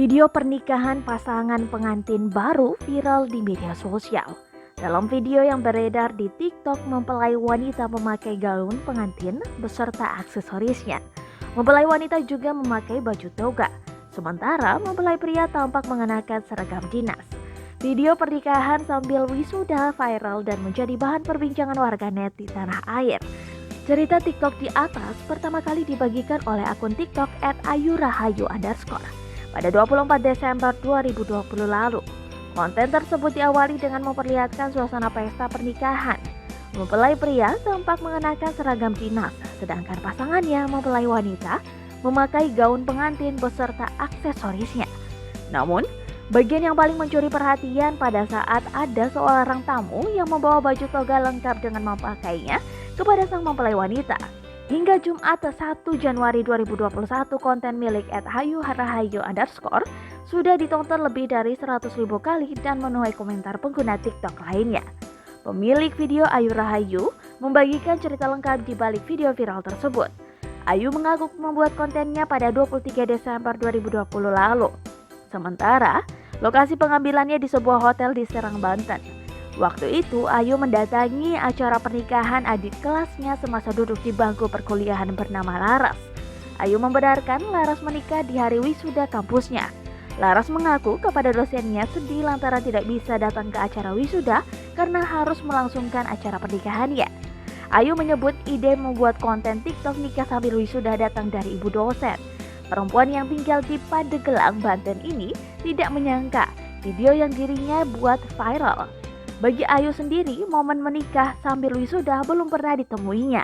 Video pernikahan pasangan pengantin baru viral di media sosial. Dalam video yang beredar di TikTok, mempelai wanita memakai gaun pengantin beserta aksesorisnya. Mempelai wanita juga memakai baju toga, sementara mempelai pria tampak mengenakan seragam dinas. Video pernikahan sambil wisuda viral dan menjadi bahan perbincangan warganet di tanah air. Cerita TikTok di atas pertama kali dibagikan oleh akun TikTok @ayurahayu_. Pada 24 Desember 2020 lalu, konten tersebut diawali dengan memperlihatkan suasana pesta pernikahan. Mempelai pria tampak mengenakan seragam dinas, sedangkan pasangannya mempelai wanita memakai gaun pengantin beserta aksesorisnya. Namun, bagian yang paling mencuri perhatian pada saat ada seorang tamu yang membawa baju toga lengkap dengan memakainya kepada sang mempelai wanita. Hingga Jumat 1 Januari 2021, konten milik @ayurahayu_ sudah ditonton lebih dari 100.000 kali dan menuai komentar pengguna TikTok lainnya. Pemilik video Ayu Rahayu membagikan cerita lengkap di balik video viral tersebut. Ayu mengaku membuat kontennya pada 23 Desember 2020 lalu. Sementara, lokasi pengambilannya di sebuah hotel di Serang, Banten. Waktu itu, Ayu mendatangi acara pernikahan adik kelasnya semasa duduk di bangku perkuliahan bernama Laras. Ayu membenarkan Laras menikah di hari wisuda kampusnya. Laras mengaku kepada dosennya sedih lantaran tidak bisa datang ke acara wisuda karena harus melangsungkan acara pernikahannya. Ayu menyebut ide membuat konten TikTok nikah sambil wisuda datang dari ibu dosen. Perempuan yang tinggal di Pandeglang, Banten ini tidak menyangka video yang dirinya buat viral. Bagi Ayu sendiri, momen menikah sambil wisuda belum pernah ditemuinya.